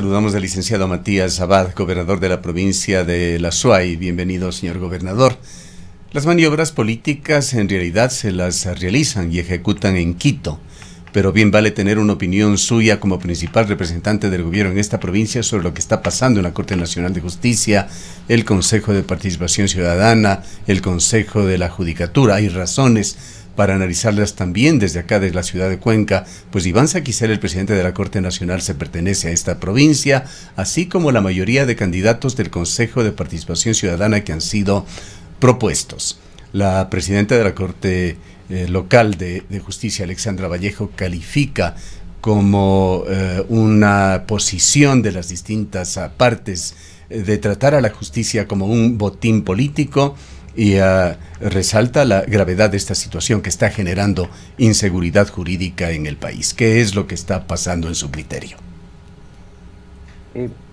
saludamos al licenciado Matías Abad, gobernador de la provincia de La Suay. Bienvenido, señor gobernador. Las maniobras políticas en realidad se las realizan y ejecutan en Quito, pero bien vale tener una opinión suya como principal representante del gobierno en esta provincia sobre lo que está pasando en la Corte Nacional de Justicia, el Consejo de Participación Ciudadana, el Consejo de la Judicatura. Hay razones para analizarlas también desde acá, desde la ciudad de Cuenca, pues Iván Saquicela, el presidente de la Corte Nacional, se pertenece a esta provincia, así como la mayoría de candidatos del Consejo de Participación Ciudadana que han sido propuestos. La presidenta de la Corte local de Justicia, Alexandra Vallejo, califica como una posición de las distintas partes de tratar a la justicia como un botín político y resalta la gravedad de esta situación que está generando inseguridad jurídica en el país. ¿Qué es lo que está pasando en su criterio?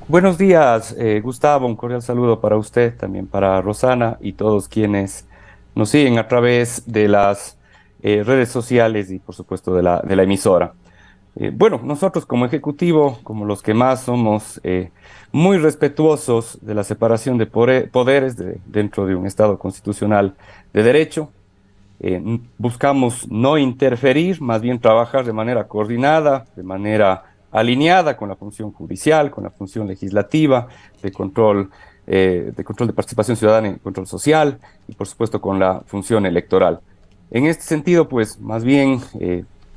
Buenos días, Gustavo, un cordial saludo para usted, también para Rosana y todos quienes nos siguen a través de las redes sociales y por supuesto de la emisora. Bueno, nosotros como ejecutivo, como los que más somos muy respetuosos de la separación de poderes dentro de un Estado constitucional de derecho, buscamos no interferir, más bien trabajar de manera coordinada, de manera alineada con la función judicial, con la función legislativa, de control de participación ciudadana y control social, y por supuesto con la función electoral. En este sentido, pues, más bien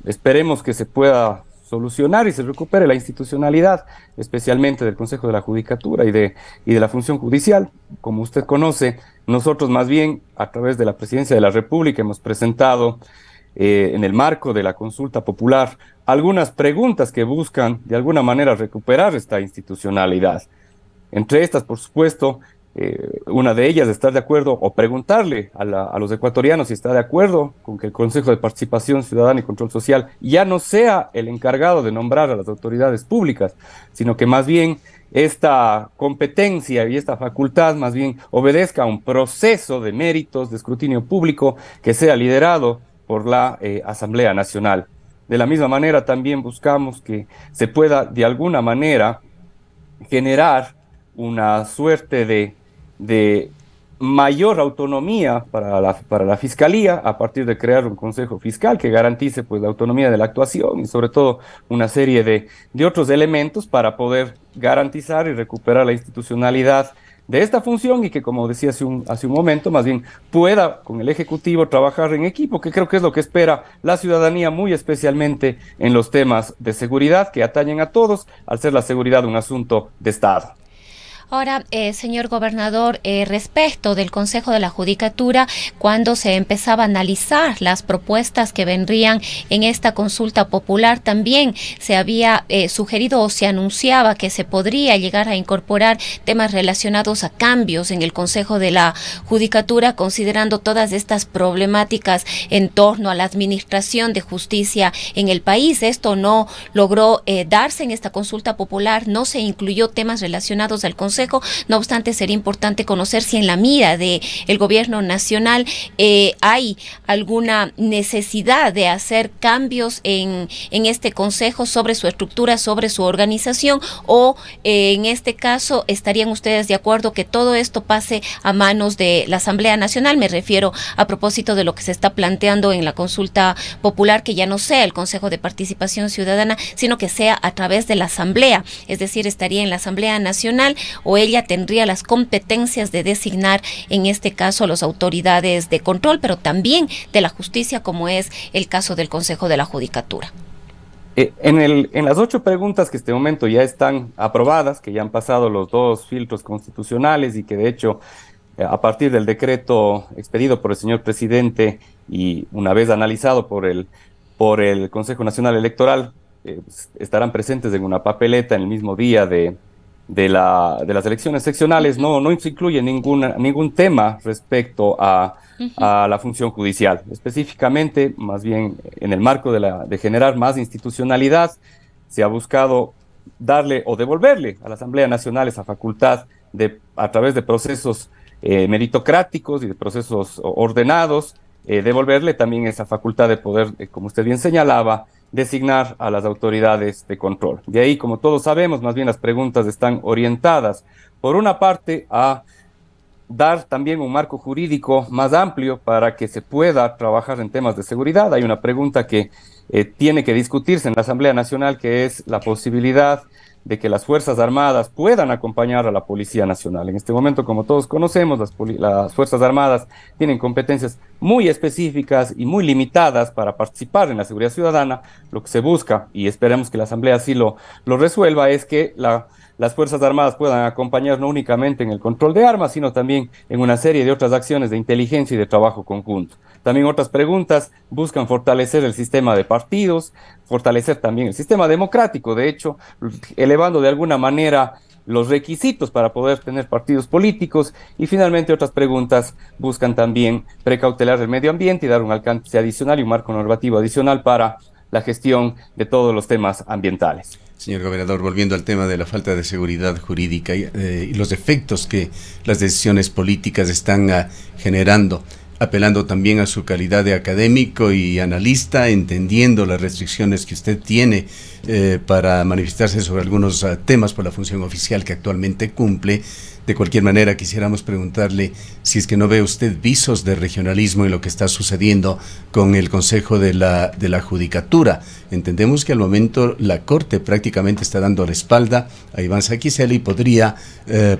esperemos que se pueda solucionar y se recupere la institucionalidad, especialmente del Consejo de la Judicatura y de la función judicial. Como usted conoce, nosotros más bien a través de la Presidencia de la República hemos presentado en el marco de la consulta popular algunas preguntas que buscan de alguna manera recuperar esta institucionalidad. Entre estas, por supuesto, una de ellas, estar de acuerdo o preguntarle a los ecuatorianos si está de acuerdo con que el Consejo de Participación Ciudadana y Control Social ya no sea el encargado de nombrar a las autoridades públicas, sino que más bien esta competencia y esta facultad más bien obedezca a un proceso de méritos, de escrutinio público que sea liderado por la Asamblea Nacional. De la misma manera, también buscamos que se pueda de alguna manera generar una suerte de mayor autonomía para la Fiscalía a partir de crear un Consejo Fiscal que garantice pues la autonomía de la actuación y sobre todo una serie de otros elementos para poder garantizar y recuperar la institucionalidad de esta función y que, como decía hace un momento, más bien pueda con el Ejecutivo trabajar en equipo, que creo que es lo que espera la ciudadanía, muy especialmente en los temas de seguridad que atañen a todos, al ser la seguridad un asunto de Estado. Ahora, señor gobernador, respecto del Consejo de la Judicatura, cuando se empezaba a analizar las propuestas que vendrían en esta consulta popular, también se había sugerido o se anunciaba que se podría llegar a incorporar temas relacionados a cambios en el Consejo de la Judicatura, considerando todas estas problemáticas en torno a la administración de justicia en el país. Esto no logró darse en esta consulta popular, no se incluyó temas relacionados al Consejo. No obstante, sería importante conocer si en la mira del gobierno nacional hay alguna necesidad de hacer cambios en este consejo sobre su estructura, sobre su organización, o en este caso estarían ustedes de acuerdo que todo esto pase a manos de la Asamblea Nacional. Me refiero a propósito de lo que se está planteando en la consulta popular, que ya no sea el Consejo de Participación Ciudadana, sino que sea a través de la Asamblea, es decir, estaría en la Asamblea Nacional o ella tendría las competencias de designar, en este caso, a las autoridades de control, pero también de la justicia, como es el caso del Consejo de la Judicatura. En las 8 preguntas que este momento ya están aprobadas, que ya han pasado los 2 filtros constitucionales y que de hecho a partir del decreto expedido por el señor presidente y una vez analizado por el Consejo Nacional Electoral, estarán presentes en una papeleta en el mismo día de las elecciones seccionales. No se incluye ningún tema respecto a la función judicial. Específicamente, más bien en el marco de generar más institucionalidad, se ha buscado darle o devolverle a la Asamblea Nacional esa facultad a través de procesos meritocráticos y de procesos ordenados, devolverle también esa facultad de poder, como usted bien señalaba, designar a las autoridades de control. De ahí, como todos sabemos, más bien las preguntas están orientadas, por una parte, a dar también un marco jurídico más amplio para que se pueda trabajar en temas de seguridad. Hay una pregunta que tiene que discutirse en la Asamblea Nacional, que es la posibilidad de que las Fuerzas Armadas puedan acompañar a la Policía Nacional. En este momento, como todos conocemos, las Fuerzas Armadas tienen competencias muy específicas y muy limitadas para participar en la seguridad ciudadana. Lo que se busca, y esperemos que la Asamblea así lo resuelva, es que las Fuerzas Armadas puedan acompañar no únicamente en el control de armas, sino también en una serie de otras acciones de inteligencia y de trabajo conjunto. También otras preguntas buscan fortalecer el sistema de partidos, fortalecer también el sistema democrático, de hecho, elevando de alguna manera los requisitos para poder tener partidos políticos, y finalmente otras preguntas buscan también precautelar el medio ambiente y dar un alcance adicional y un marco normativo adicional para la gestión de todos los temas ambientales. Señor gobernador, volviendo al tema de la falta de seguridad jurídica y los efectos que las decisiones políticas están generando, apelando también a su calidad de académico y analista, entendiendo las restricciones que usted tiene para manifestarse sobre algunos temas por la función oficial que actualmente cumple. De cualquier manera, quisiéramos preguntarle si es que no ve usted visos de regionalismo en lo que está sucediendo con el Consejo de la Judicatura. Entendemos que al momento la Corte prácticamente está dando la espalda a Iván Saquicela y podría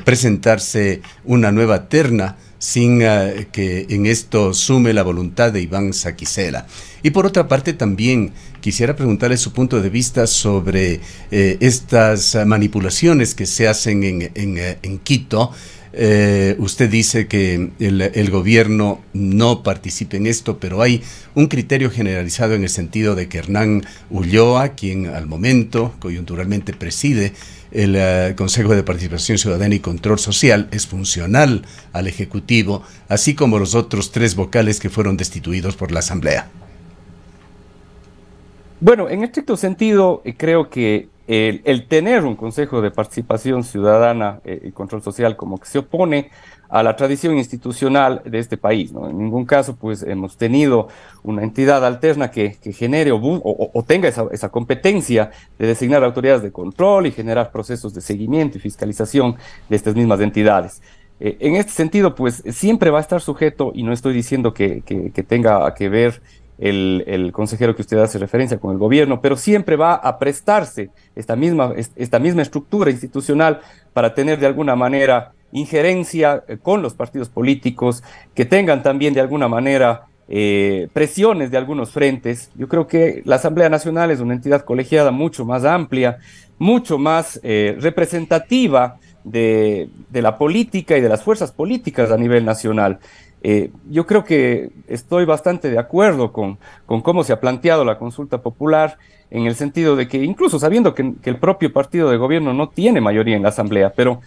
presentarse una nueva terna sin que en esto sume la voluntad de Iván Saquicela. Y por otra parte también quisiera preguntarle su punto de vista sobre estas manipulaciones que se hacen en Quito. Usted dice que el gobierno no participe en esto, pero hay un criterio generalizado en el sentido de que Hernán Ulloa, quien al momento coyunturalmente preside el Consejo de Participación Ciudadana y Control Social, es funcional al Ejecutivo, así como los otros 3 vocales que fueron destituidos por la Asamblea. Bueno, en estricto sentido, creo que el tener un Consejo de Participación Ciudadana y Control Social como que se opone a la tradición institucional de este país, ¿no? En ningún caso, pues, hemos tenido una entidad alterna que genere o tenga esa competencia de designar autoridades de control y generar procesos de seguimiento y fiscalización de estas mismas entidades. En este sentido, pues, siempre va a estar sujeto, y no estoy diciendo que tenga que ver el consejero que usted hace referencia con el gobierno, pero siempre va a prestarse esta misma estructura institucional para tener de alguna manera injerencia con los partidos políticos, que tengan también de alguna manera presiones de algunos frentes. Yo creo que la Asamblea Nacional es una entidad colegiada mucho más amplia, mucho más representativa de la política y de las fuerzas políticas a nivel nacional. Yo creo que estoy bastante de acuerdo con cómo se ha planteado la consulta popular, en el sentido de que, incluso sabiendo que el propio partido de gobierno no tiene mayoría en la Asamblea, pero,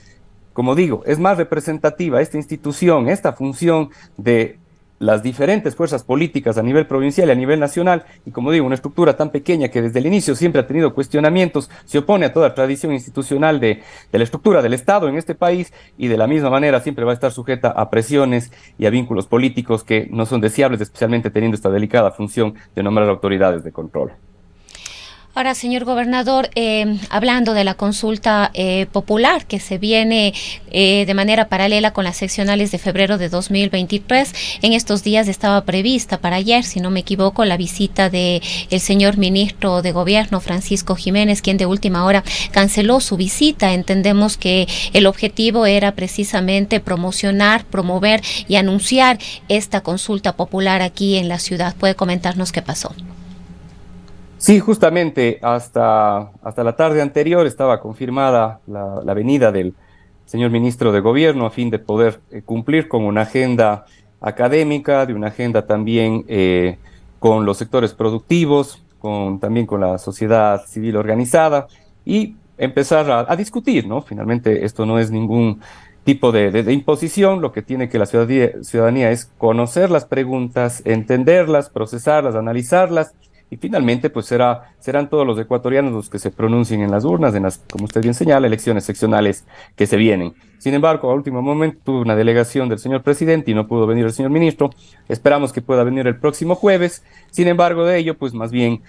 como digo, es más representativa esta institución, esta función de las diferentes fuerzas políticas a nivel provincial y a nivel nacional, y, como digo, una estructura tan pequeña que desde el inicio siempre ha tenido cuestionamientos, se opone a toda tradición institucional de la estructura del Estado en este país, y de la misma manera siempre va a estar sujeta a presiones y a vínculos políticos que no son deseables, especialmente teniendo esta delicada función de nombrar autoridades de control. Ahora, señor gobernador, hablando de la consulta popular que se viene de manera paralela con las seccionales de febrero de 2023, en estos días estaba prevista para ayer, si no me equivoco, la visita de el señor ministro de Gobierno, Francisco Jiménez, quien de última hora canceló su visita. Entendemos que el objetivo era precisamente promocionar, promover y anunciar esta consulta popular aquí en la ciudad. ¿Puede comentarnos qué pasó? Sí, justamente hasta la tarde anterior estaba confirmada la venida del señor ministro de Gobierno a fin de poder cumplir con una agenda académica, de una agenda también con los sectores productivos, también con la sociedad civil organizada, y empezar a discutir, ¿no? Finalmente esto no es ningún tipo de imposición. Lo que tiene que la ciudadanía es conocer las preguntas, entenderlas, procesarlas, analizarlas, y finalmente, pues serán todos los ecuatorianos los que se pronuncien en las urnas, en las, como usted bien señala, elecciones seccionales que se vienen. Sin embargo, a último momento tuvo una delegación del señor presidente y no pudo venir el señor ministro. Esperamos que pueda venir el próximo jueves. Sin embargo, de ello, pues más bien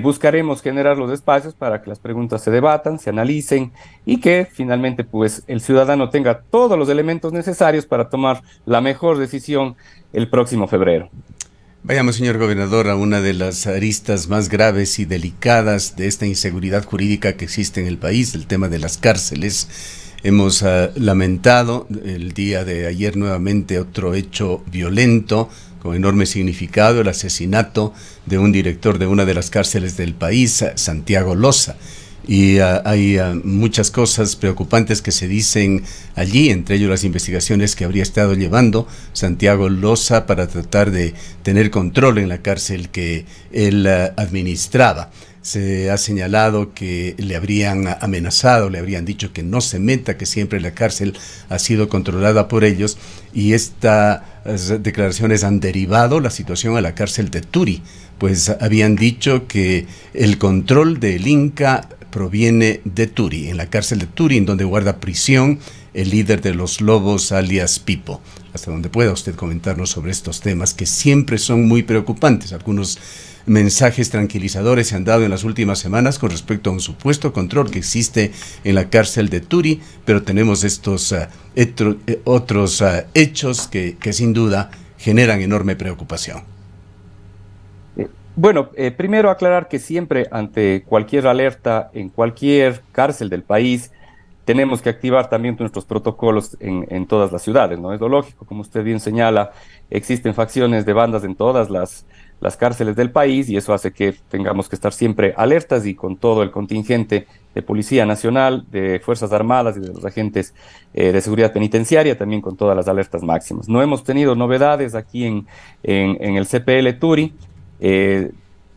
buscaremos generar los espacios para que las preguntas se debatan, se analicen y que finalmente pues el ciudadano tenga todos los elementos necesarios para tomar la mejor decisión el próximo febrero. Vayamos, señor gobernador, a una de las aristas más graves y delicadas de esta inseguridad jurídica que existe en el país, el tema de las cárceles. Hemos lamentado el día de ayer nuevamente otro hecho violento con enorme significado, el asesinato de un director de una de las cárceles del país, Santiago Loza. Y hay muchas cosas preocupantes que se dicen allí, entre ellos las investigaciones que habría estado llevando Santiago Loza para tratar de tener control en la cárcel que él administraba. Se ha señalado que le habrían amenazado, le habrían dicho que no se meta, que siempre la cárcel ha sido controlada por ellos, y estas declaraciones han derivado la situación a la cárcel de Turi, pues habían dicho que el control del Inca proviene de Turi, en la cárcel de Turi, en donde guarda prisión el líder de los Lobos, alias Pipo. Hasta donde pueda usted comentarnos sobre estos temas que siempre son muy preocupantes. Algunos mensajes tranquilizadores se han dado en las últimas semanas con respecto a un supuesto control que existe en la cárcel de Turi, pero tenemos estos otros hechos que sin duda generan enorme preocupación. Bueno, primero aclarar que siempre ante cualquier alerta en cualquier cárcel del país tenemos que activar también nuestros protocolos en todas las ciudades, ¿no? Es lo lógico, como usted bien señala, existen facciones de bandas en todas las cárceles del país y eso hace que tengamos que estar siempre alertas y con todo el contingente de Policía Nacional, de Fuerzas Armadas y de los agentes de seguridad penitenciaria, también con todas las alertas máximas. No hemos tenido novedades aquí en el CPL Turi.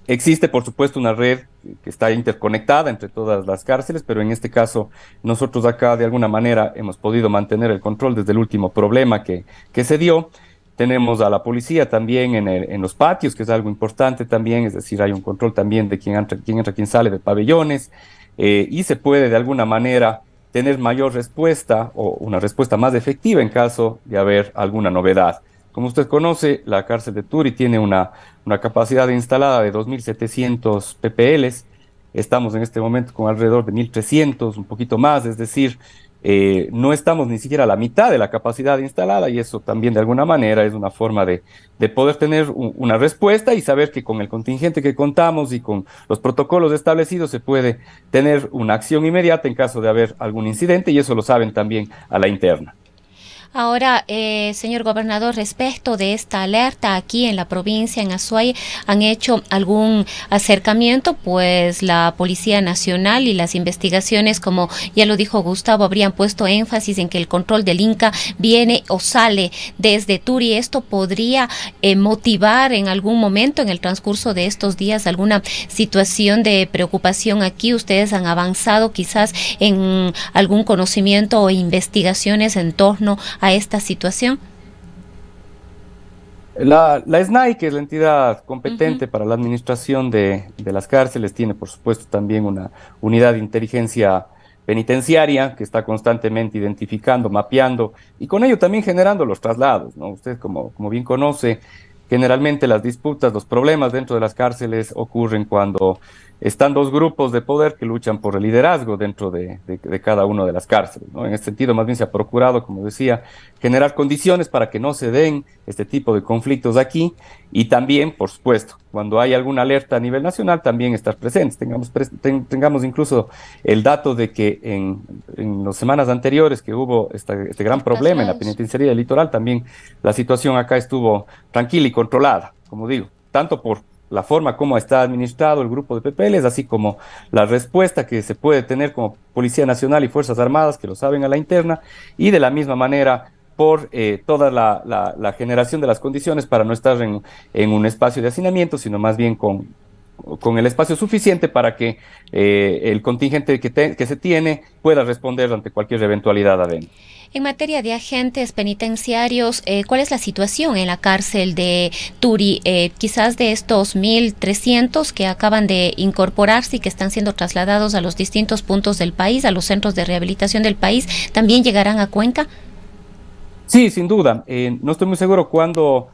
Existe, por supuesto, una red que está interconectada entre todas las cárceles, pero en este caso nosotros acá de alguna manera hemos podido mantener el control desde el último problema que se dio. Tenemos a la policía también en los patios, que es algo importante también, es decir, hay un control también de quién entra, quién sale de pabellones, y se puede de alguna manera tener mayor respuesta o una respuesta más efectiva en caso de haber alguna novedad. Como usted conoce, la cárcel de Turi tiene una capacidad instalada de 2.700 PPLs. Estamos en este momento con alrededor de 1.300, un poquito más, es decir, no estamos ni siquiera a la mitad de la capacidad instalada y eso también de alguna manera es una forma de poder tener una respuesta y saber que con el contingente que contamos y con los protocolos establecidos se puede tener una acción inmediata en caso de haber algún incidente y eso lo saben también a la interna. Ahora, señor gobernador, respecto de esta alerta aquí en la provincia, en Azuay, ¿han hecho algún acercamiento? Pues la Policía Nacional y las investigaciones, como ya lo dijo Gustavo, habrían puesto énfasis en que el control del Inca viene o sale desde Turi. ¿Esto podría motivar en algún momento en el transcurso de estos días alguna situación de preocupación aquí? ¿Ustedes han avanzado quizás en algún conocimiento o investigaciones en torno a esta situación? La SNAI, que es la entidad competente para la administración de las cárceles, tiene por supuesto también una unidad de inteligencia penitenciaria que está constantemente identificando, mapeando y con ello también generando los traslados, ¿no? Usted como bien conoce, generalmente las disputas, los problemas dentro de las cárceles ocurren cuando están dos grupos de poder que luchan por el liderazgo dentro de cada una de las cárceles, ¿no? En este sentido, más bien se ha procurado, como decía, generar condiciones para que no se den este tipo de conflictos aquí y también, por supuesto, cuando hay alguna alerta a nivel nacional, también estar presentes. Tengamos incluso el dato de que en las semanas anteriores que hubo este gran problema en la penitenciaría del Litoral, también la situación acá estuvo tranquila y controlada, como digo, tanto por la forma como está administrado el grupo de PPLs, así como la respuesta que se puede tener como Policía Nacional y Fuerzas Armadas, que lo saben a la interna, y de la misma manera por toda la generación de las condiciones para no estar en un espacio de hacinamiento, sino más bien con el espacio suficiente para que el contingente que se tiene pueda responder ante cualquier eventualidad adentro. En materia de agentes penitenciarios, ¿cuál es la situación en la cárcel de Turi? Quizás de estos 1.300 que acaban de incorporarse y que están siendo trasladados a los distintos puntos del país, a los centros de rehabilitación del país, ¿también llegarán a Cuenca? Sí, sin duda. No estoy muy seguro cuándo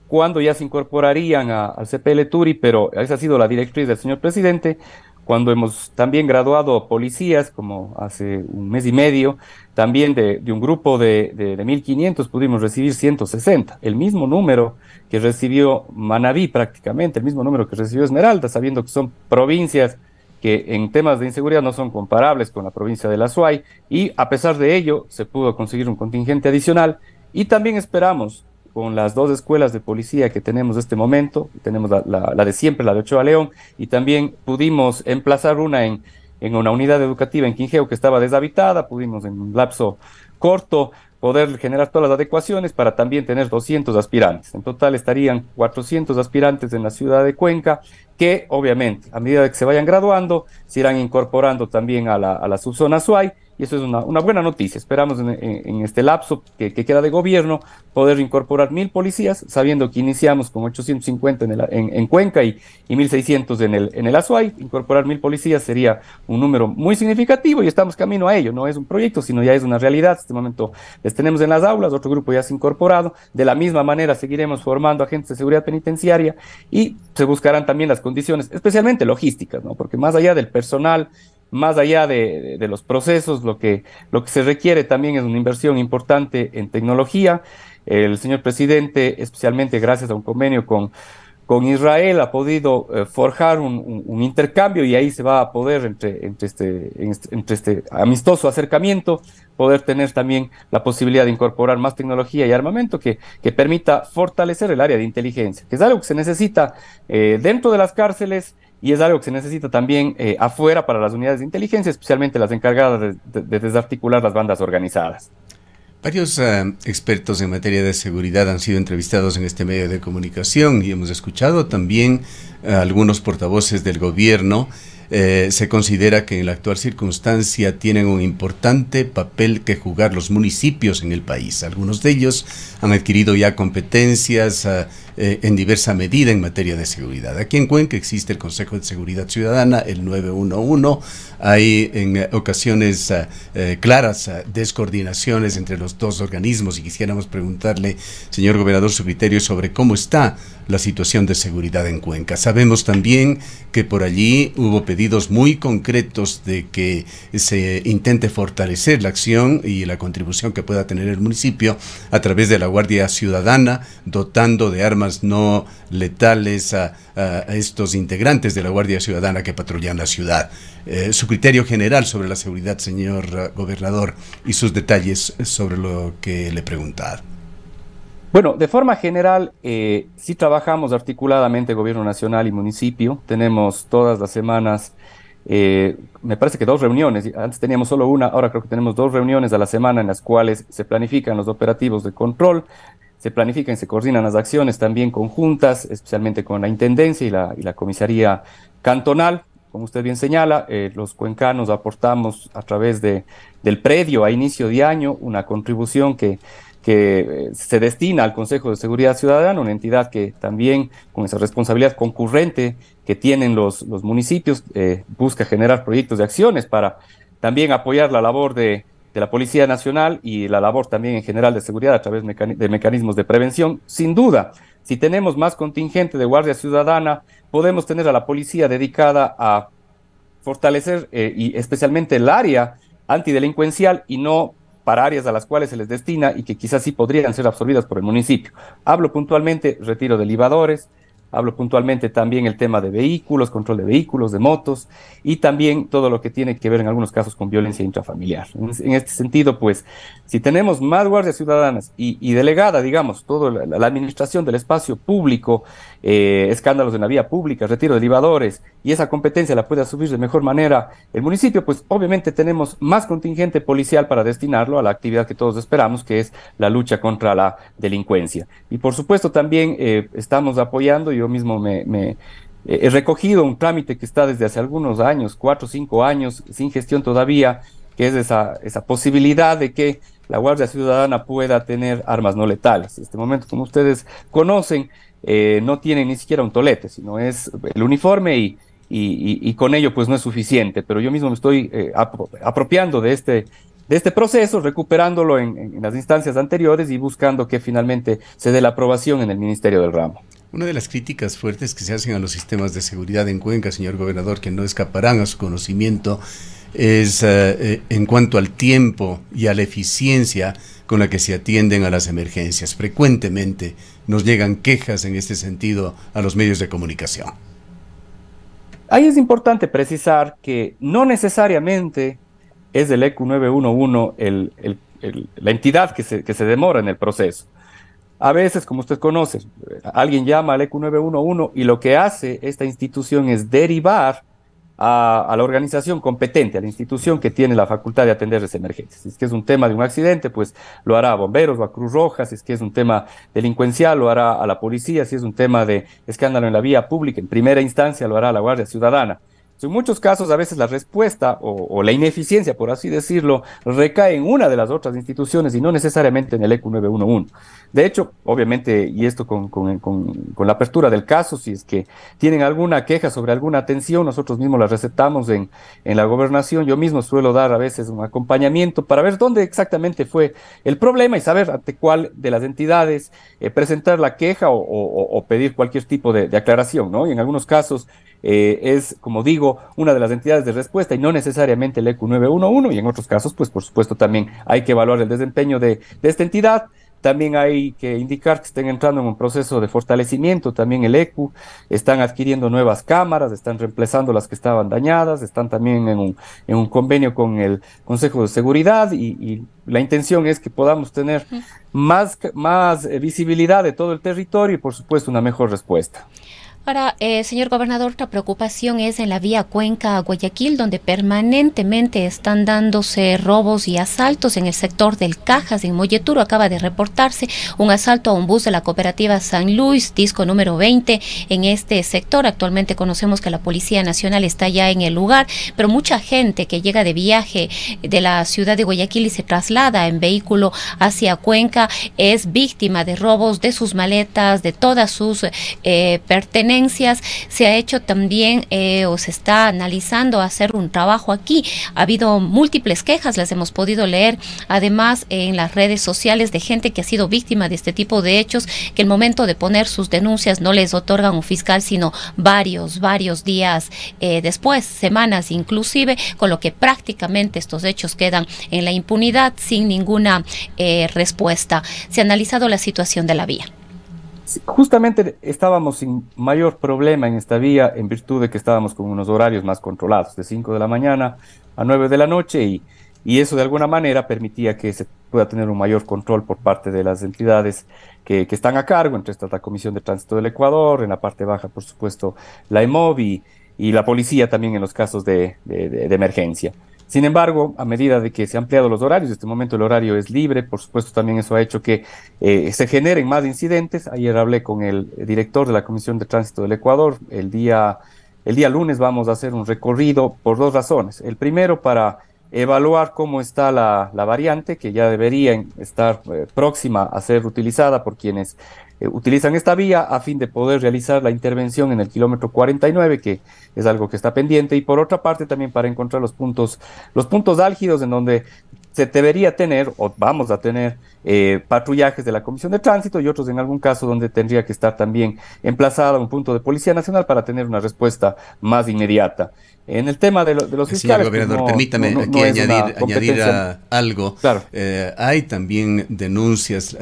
cuándo ya se incorporarían al CPL Turi, pero esa ha sido la directriz del señor presidente. Cuando hemos también graduado policías, como hace un mes y medio, también de un grupo de 1.500 pudimos recibir 160, el mismo número que recibió Manabí prácticamente, el mismo número que recibió Esmeralda, sabiendo que son provincias que en temas de inseguridad no son comparables con la provincia de la Suay, y a pesar de ello se pudo conseguir un contingente adicional, y también esperamos con las dos escuelas de policía que tenemos en este momento, tenemos la de siempre, la de Ochoa León, y también pudimos emplazar una en una unidad educativa en Quingeo que estaba deshabitada, pudimos en un lapso corto poder generar todas las adecuaciones para también tener 200 aspirantes. En total estarían 400 aspirantes en la ciudad de Cuenca, que obviamente a medida que se vayan graduando, se irán incorporando también a la subzona Suay, y eso es una buena noticia. Esperamos en este lapso que queda de gobierno poder incorporar 1.000 policías, sabiendo que iniciamos con 850 en Cuenca y 1.600 en el Azuay. Incorporar 1.000 policías sería un número muy significativo y estamos camino a ello. No es un proyecto, sino ya es una realidad. En este momento les tenemos en las aulas, otro grupo ya se ha incorporado. De la misma manera seguiremos formando agentes de seguridad penitenciaria y se buscarán también las condiciones, especialmente logísticas, ¿no? Porque más allá del personal, más allá de los procesos, lo que se requiere también es una inversión importante en tecnología. El señor presidente, especialmente gracias a un convenio con Israel, ha podido forjar un intercambio, y ahí se va a poder, entre este amistoso acercamiento, poder tener también la posibilidad de incorporar más tecnología y armamento que permita fortalecer el área de inteligencia, que es algo que se necesita dentro de las cárceles, y es algo que se necesita también afuera para las unidades de inteligencia, especialmente las encargadas de desarticular las bandas organizadas. Varios expertos en materia de seguridad han sido entrevistados en este medio de comunicación y hemos escuchado también algunos portavoces del gobierno. Se considera que en la actual circunstancia tienen un importante papel que jugar los municipios en el país. Algunos de ellos han adquirido ya competencias en diversa medida en materia de seguridad. Aquí en Cuenca existe el Consejo de Seguridad Ciudadana, el 911. Hay en ocasiones claras descoordinaciones entre los dos organismos, y quisiéramos preguntarle, señor gobernador, su criterio sobre cómo está la situación de seguridad en Cuenca. Sabemos también que por allí hubo pedidos muy concretos de que se intente fortalecer la acción y la contribución que pueda tener el municipio a través de la Guardia Ciudadana, dotando de armas no letales a estos integrantes de la Guardia Ciudadana que patrullan la ciudad. Su criterio general sobre la seguridad, señor gobernador, y sus detalles sobre lo que le preguntaba. Bueno, de forma general, sí trabajamos articuladamente gobierno nacional y municipio. Tenemos todas las semanas, me parece que 2 reuniones. Antes teníamos solo una, ahora creo que tenemos 2 reuniones a la semana en las cuales se planifican los operativos de control, se planifican y se coordinan las acciones también conjuntas, especialmente con la Intendencia y la Comisaría Cantonal. Como usted bien señala, los cuencanos aportamos a través del predio a inicio de año una contribución que se destina al Consejo de Seguridad Ciudadana, una entidad que también, con esa responsabilidad concurrente que tienen los municipios, busca generar proyectos de acciones para también apoyar la labor de la Policía Nacional y la labor también en general de seguridad a través de mecanismos de prevención. Sin duda, si tenemos más contingente de Guardia Ciudadana, podemos tener a la policía dedicada a fortalecer y especialmente el área antidelincuencial, y no para áreas a las cuales se les destina y que quizás sí podrían ser absorbidas por el municipio. Hablo puntualmente retiro de libadores, hablo puntualmente también el tema de vehículos, control de vehículos, de motos, y también todo lo que tiene que ver en algunos casos con violencia intrafamiliar. En este sentido, pues, si tenemos más guardias ciudadanas y delegada, digamos, toda la administración del espacio público, escándalos en la vía pública, retiro de libadores, y esa competencia la puede asumir de mejor manera el municipio, pues obviamente tenemos más contingente policial para destinarlo a la actividad que todos esperamos, que es la lucha contra la delincuencia. Y por supuesto también estamos apoyando, yo mismo he recogido un trámite que está desde hace algunos años, 4 o 5 años, sin gestión todavía, que es esa posibilidad de que la Guardia Ciudadana pueda tener armas no letales. En este momento, como ustedes conocen, no tienen ni siquiera un tolete, sino es el uniforme y con ello pues no es suficiente, pero yo mismo me estoy apropiando de este proceso, recuperándolo en las instancias anteriores y buscando que finalmente se dé la aprobación en el Ministerio del Ramo. Una de las críticas fuertes que se hacen a los sistemas de seguridad en Cuenca, señor gobernador, que no escaparán a su conocimiento, es en cuanto al tiempo y a la eficiencia con la que se atienden a las emergencias. Frecuentemente nos llegan quejas en este sentido a los medios de comunicación. Ahí es importante precisar que no necesariamente es el ECU 911 la entidad que se demora en el proceso. A veces, como usted conoce, alguien llama al ECU 911 y lo que hace esta institución es derivar a la organización competente, a la institución que tiene la facultad de atender las emergencias. Si es que es un tema de un accidente, pues lo hará a bomberos o a Cruz Roja. Si es que es un tema delincuencial, lo hará a la policía. Si es un tema de escándalo en la vía pública, en primera instancia lo hará a la Guardia Ciudadana. En muchos casos, a veces la respuesta o la ineficiencia, por así decirlo, recae en una de las otras instituciones y no necesariamente en el ECU 911. De hecho, obviamente, y esto con la apertura del caso, si es que tienen alguna queja sobre alguna atención, nosotros mismos la receptamos en la gobernación. Yo mismo suelo dar a veces un acompañamiento para ver dónde exactamente fue el problema y saber ante cuál de las entidades presentar la queja o pedir cualquier tipo de aclaración, ¿no? Y en algunos casos es, como digo, una de las entidades de respuesta y no necesariamente el ECU 911, y en otros casos, pues por supuesto también hay que evaluar el desempeño de esta entidad. También hay que indicar que estén entrando en un proceso de fortalecimiento, también el ECU, están adquiriendo nuevas cámaras, están reemplazando las que estaban dañadas, están también en un convenio con el Consejo de Seguridad y la intención es que podamos tener más visibilidad de todo el territorio y por supuesto una mejor respuesta. Ahora, señor gobernador, otra preocupación es en la vía Cuenca-Guayaquil, donde permanentemente están dándose robos y asaltos en el sector del Cajas. En Molleturo acaba de reportarse un asalto a un bus de la cooperativa San Luis, disco número 20, en este sector. Actualmente conocemos que la Policía Nacional está ya en el lugar, pero mucha gente que llega de viaje de la ciudad de Guayaquil y se traslada en vehículo hacia Cuenca es víctima de robos de sus maletas, de todas sus pertenencias. Se ha hecho también o se está analizando hacer un trabajo aquí. Ha habido múltiples quejas, las hemos podido leer además en las redes sociales de gente que ha sido víctima de este tipo de hechos, que el momento de poner sus denuncias no les otorgan un fiscal, sino varios días después, semanas inclusive, con lo que prácticamente estos hechos quedan en la impunidad sin ninguna respuesta. Se ha analizado la situación de la vía. Justamente estábamos sin mayor problema en esta vía en virtud de que estábamos con unos horarios más controlados, de 5 de la mañana a 9 de la noche y eso de alguna manera permitía que se pueda tener un mayor control por parte de las entidades que están a cargo, entre estas la Comisión de Tránsito del Ecuador, en la parte baja por supuesto la EMOV y la policía también en los casos de emergencia. Sin embargo, a medida de que se han ampliado los horarios, en este momento el horario es libre, por supuesto también eso ha hecho que se generen más incidentes. Ayer hablé con el director de la Comisión de Tránsito del Ecuador. El día lunes vamos a hacer un recorrido por dos razones. El primero, para evaluar cómo está la variante, que ya debería estar próxima a ser utilizada por quienes utilizan esta vía a fin de poder realizar la intervención en el kilómetro 49, que es algo que está pendiente, y por otra parte también para encontrar los puntos álgidos en donde se debería tener o vamos a tener patrullajes de la Comisión de Tránsito y otros en algún caso donde tendría que estar también emplazada un punto de Policía Nacional para tener una respuesta más inmediata. En el tema de los fiscales... Señor gobernador, permítame aquí añadir algo. Claro. Hay también denuncias,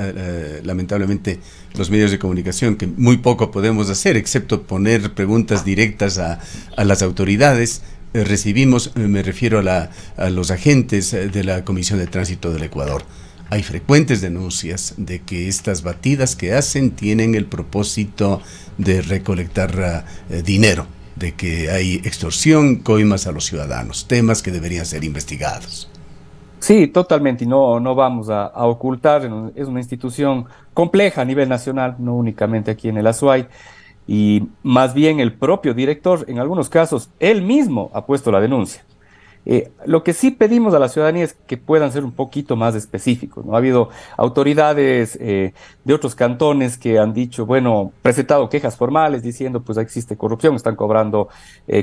lamentablemente, los medios de comunicación, que muy poco podemos hacer, excepto poner preguntas directas a las autoridades. Recibimos, me refiero a los agentes de la Comisión de Tránsito del Ecuador. Hay frecuentes denuncias de que estas batidas que hacen tienen el propósito de recolectar dinero, de que hay extorsión, coimas a los ciudadanos, temas que deberían ser investigados. Sí, totalmente, y no vamos a ocultar, es una institución compleja a nivel nacional, no únicamente aquí en el Azuay, y más bien el propio director, en algunos casos, él mismo ha puesto la denuncia. Lo que sí pedimos a la ciudadanía es que puedan ser un poquito más específicos, ¿no? Ha habido autoridades de otros cantones que han dicho, bueno, presentado quejas formales diciendo, pues existe corrupción, están cobrando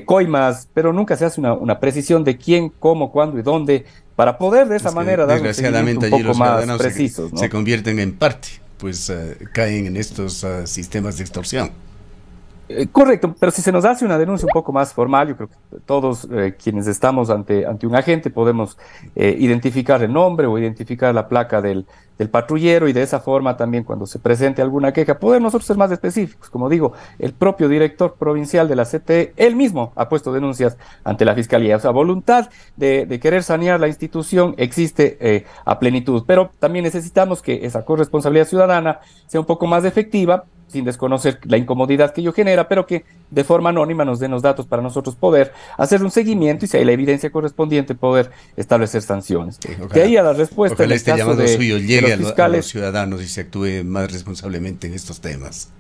coimas, pero nunca se hace una precisión de quién, cómo, cuándo y dónde para poder de esa manera dar un desgraciadamente seguimiento un poco allí los más precisos, ¿no? se convierten en parte, pues caen en estos sistemas de extorsión. Correcto, pero si se nos hace una denuncia un poco más formal, yo creo que todos quienes estamos ante un agente podemos identificar el nombre o identificar la placa del patrullero, y de esa forma también cuando se presente alguna queja poder nosotros ser más específicos. Como digo, el propio director provincial de la CTE, él mismo ha puesto denuncias ante la Fiscalía. O sea, voluntad de querer sanear la institución existe a plenitud, pero también necesitamos que esa corresponsabilidad ciudadana sea un poco más efectiva, sin desconocer la incomodidad que ello genera, pero que de forma anónima nos den los datos para nosotros poder hacer un seguimiento y, si hay la evidencia correspondiente, poder establecer sanciones. Ojalá, de ahí a la respuesta ojalá este llamado suyo llegue a los ciudadanos y se actúe más responsablemente en estos temas.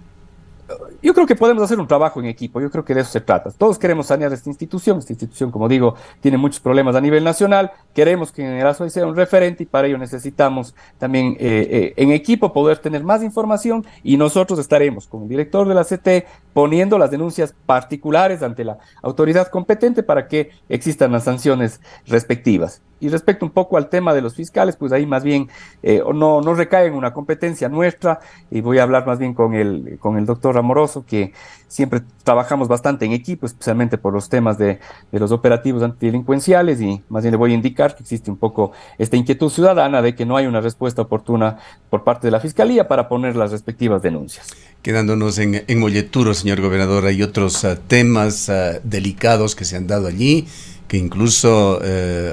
Yo creo que podemos hacer un trabajo en equipo, yo creo que de eso se trata. Todos queremos sanear esta institución, como digo, tiene muchos problemas a nivel nacional, queremos que en el ASUAI sea un referente, y para ello necesitamos también en equipo poder tener más información, y nosotros estaremos con el director de la CT poniendo las denuncias particulares ante la autoridad competente para que existan las sanciones respectivas. Y respecto un poco al tema de los fiscales, pues ahí más bien no recae en una competencia nuestra, y voy a hablar más bien con el doctor Amoroso, que siempre trabajamos bastante en equipo, especialmente por los temas de los operativos antidelincuenciales, y más bien le voy a indicar que existe un poco esta inquietud ciudadana de que no hay una respuesta oportuna por parte de la Fiscalía para poner las respectivas denuncias. Quedándonos en Molleturo, señor gobernador, hay otros temas delicados que se han dado allí, que incluso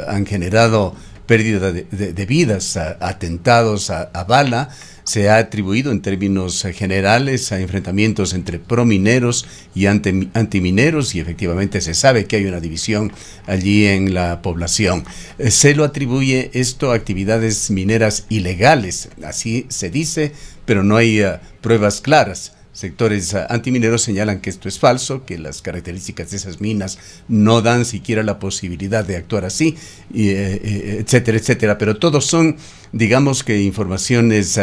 han generado pérdida de vidas, atentados a bala. Se ha atribuido en términos generales a enfrentamientos entre promineros y antimineros, y efectivamente se sabe que hay una división allí en la población. Se lo atribuye esto a actividades mineras ilegales, así se dice, pero no hay pruebas claras. Sectores antimineros señalan que esto es falso, que las características de esas minas no dan siquiera la posibilidad de actuar así, etcétera, etcétera. Pero todos son, digamos que, informaciones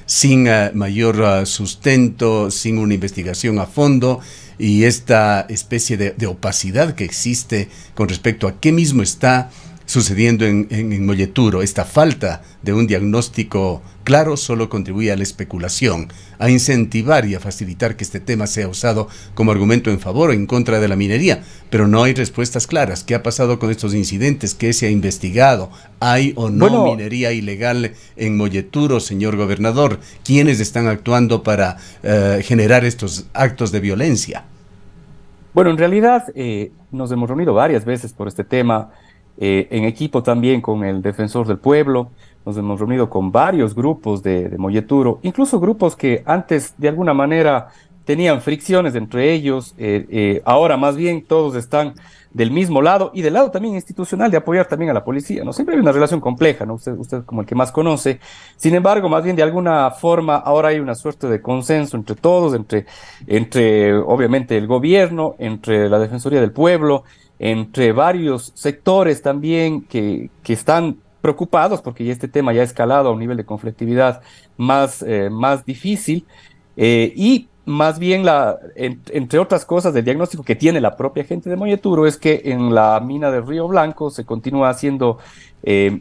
sin mayor sustento, sin una investigación a fondo, y esta especie de opacidad que existe con respecto a qué mismo está sucediendo en Molleturo. Esta falta de un diagnóstico claro solo contribuye a la especulación, a incentivar y a facilitar que este tema sea usado como argumento en favor o en contra de la minería, pero no hay respuestas claras. ¿Qué ha pasado con estos incidentes? ¿Qué se ha investigado? ¿Hay o no minería ilegal en Molleturo, señor gobernador? ¿Quiénes están actuando para generar estos actos de violencia? Bueno, en realidad nos hemos reunido varias veces por este tema, en equipo también con el Defensor del Pueblo. Nos hemos reunido con varios grupos de Molleturo, incluso grupos que antes de alguna manera tenían fricciones entre ellos. Ahora más bien todos están del mismo lado, y del lado también institucional de apoyar también a la policía, ¿no? Siempre hay una relación compleja, ¿no? Usted como el que más conoce. Sin embargo, más bien de alguna forma ahora hay una suerte de consenso entre todos, entre obviamente el gobierno, entre la Defensoría del Pueblo, entre varios sectores también que están preocupados porque ya este tema ya ha escalado a un nivel de conflictividad más difícil, y más bien, entre otras cosas, el diagnóstico que tiene la propia gente de Molleturo es que en la mina de Río Blanco se continúa haciendo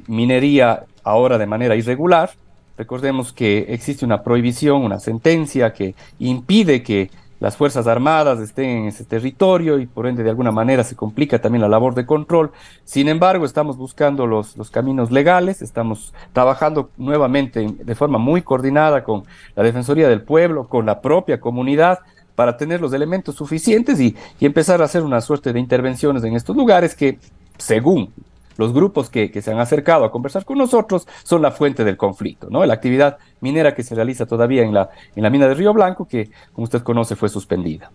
minería ahora de manera irregular. Recordemos que existe una prohibición, una sentencia que impide que las Fuerzas Armadas estén en ese territorio, y por ende de alguna manera se complica también la labor de control. Sin embargo, estamos buscando los caminos legales, estamos trabajando nuevamente de forma muy coordinada con la Defensoría del Pueblo, con la propia comunidad, para tener los elementos suficientes y empezar a hacer una suerte de intervenciones en estos lugares que, según los grupos que se han acercado a conversar con nosotros, son la fuente del conflicto, ¿no? La actividad minera que se realiza todavía en la mina de Río Blanco, que, como usted conoce, fue suspendida.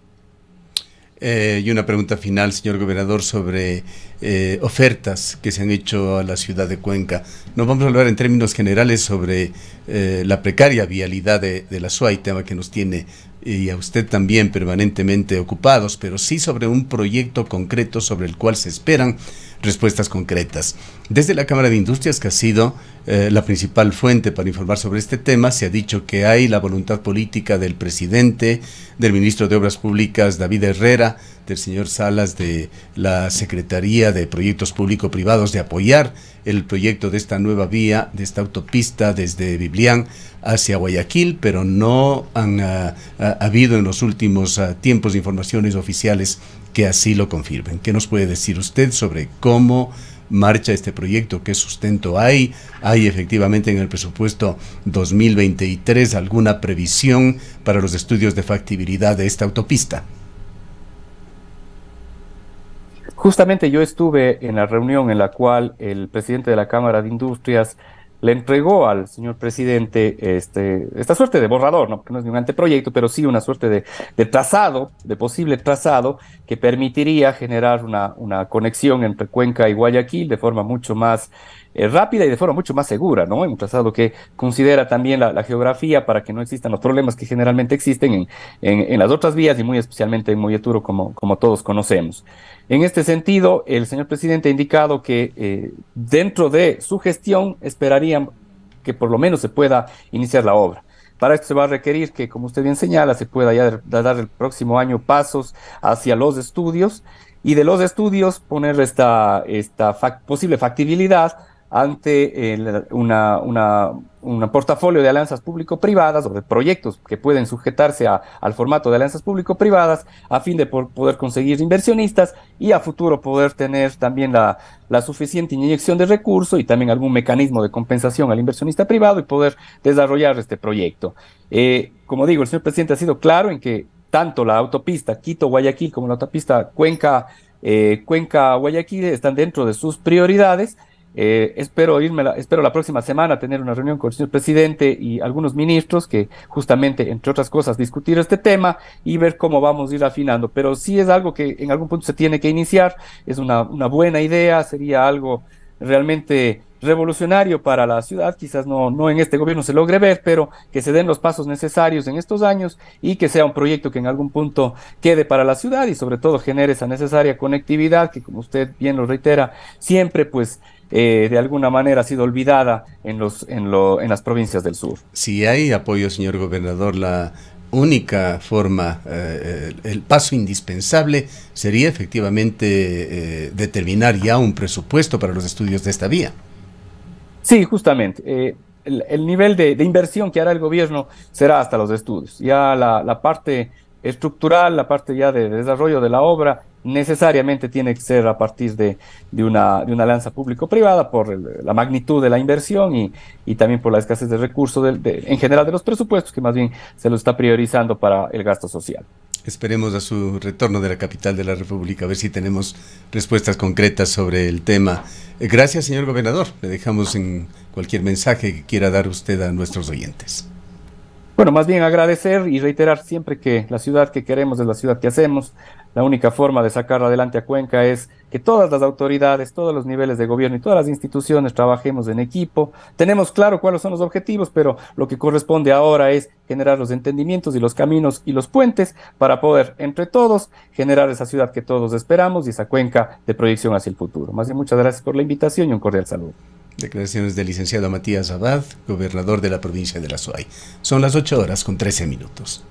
Y una pregunta final, señor gobernador, sobre ofertas que se han hecho a la ciudad de Cuenca. No vamos a hablar en términos generales sobre la precaria vialidad de la SUAI, tema que nos tiene y a usted también permanentemente ocupados, pero sí sobre un proyecto concreto sobre el cual se esperan respuestas concretas. Desde la Cámara de Industrias, que ha sido la principal fuente para informar sobre este tema, se ha dicho que hay la voluntad política del presidente, del ministro de Obras Públicas, David Herrera, del señor Salas de la Secretaría de Proyectos Público-Privados de apoyar el proyecto de esta nueva vía, de esta autopista desde Biblián hacia Guayaquil, pero no han habido en los últimos tiempos informaciones oficiales que así lo confirmen. ¿Qué nos puede decir usted sobre cómo marcha este proyecto? ¿Qué sustento hay? ¿Hay efectivamente en el presupuesto 2023 alguna previsión para los estudios de factibilidad de esta autopista? Justamente yo estuve en la reunión en la cual el presidente de la Cámara de Industrias le entregó al señor presidente esta suerte de borrador, ¿no? Porque no es ni un anteproyecto, pero sí una suerte de trazado, de posible trazado, que permitiría generar una conexión entre Cuenca y Guayaquil de forma mucho más rápida y de forma mucho más segura, ¿no? Un trazado que considera también la geografía para que no existan los problemas que generalmente existen en las otras vías y muy especialmente en Moyeturo, como todos conocemos. En este sentido, el señor presidente ha indicado que dentro de su gestión esperarían que por lo menos se pueda iniciar la obra. Para esto se va a requerir que, como usted bien señala, se pueda ya dar el próximo año pasos hacia los estudios y de los estudios poner esta posible factibilidad ante un portafolio de alianzas público-privadas o de proyectos que pueden sujetarse al formato de alianzas público-privadas a fin de poder conseguir inversionistas y a futuro poder tener también la suficiente inyección de recursos y también algún mecanismo de compensación al inversionista privado y poder desarrollar este proyecto. Como digo, el señor presidente ha sido claro en que tanto la autopista Quito-Guayaquil como la autopista Cuenca-Guayaquil están dentro de sus prioridades. Espero la próxima semana tener una reunión con el señor presidente y algunos ministros que justamente, entre otras cosas, discutir este tema y ver cómo vamos a ir afinando. Pero sí es algo que en algún punto se tiene que iniciar, es una buena idea, sería algo realmente revolucionario para la ciudad, quizás no en este gobierno se logre ver, pero que se den los pasos necesarios en estos años y que sea un proyecto que en algún punto quede para la ciudad y sobre todo genere esa necesaria conectividad que, como usted bien lo reitera, siempre pues de alguna manera ha sido olvidada en las provincias del sur. Si hay apoyo, señor gobernador, la única forma, el paso indispensable sería efectivamente determinar ya un presupuesto para los estudios de esta vía. Sí, justamente. El nivel de inversión que hará el gobierno será hasta los estudios. Ya la parte estructural, la parte ya de desarrollo de la obra, necesariamente tiene que ser a partir de una alianza público-privada por la magnitud de la inversión y también por la escasez de recursos en general de los presupuestos, que más bien se lo está priorizando para el gasto social. Esperemos a su retorno de la capital de la República, a ver si tenemos respuestas concretas sobre el tema. Gracias, señor gobernador. Le dejamos en cualquier mensaje que quiera dar usted a nuestros oyentes. Bueno, más bien agradecer y reiterar siempre que la ciudad que queremos es la ciudad que hacemos. La única forma de sacar adelante a Cuenca es que todas las autoridades, todos los niveles de gobierno y todas las instituciones trabajemos en equipo. Tenemos claro cuáles son los objetivos, pero lo que corresponde ahora es generar los entendimientos y los caminos y los puentes para poder, entre todos, generar esa ciudad que todos esperamos y esa Cuenca de proyección hacia el futuro. Más bien, muchas gracias por la invitación y un cordial saludo. Declaraciones del licenciado Matías Abad, gobernador de la provincia de La Suay. Son las 8:13 minutos.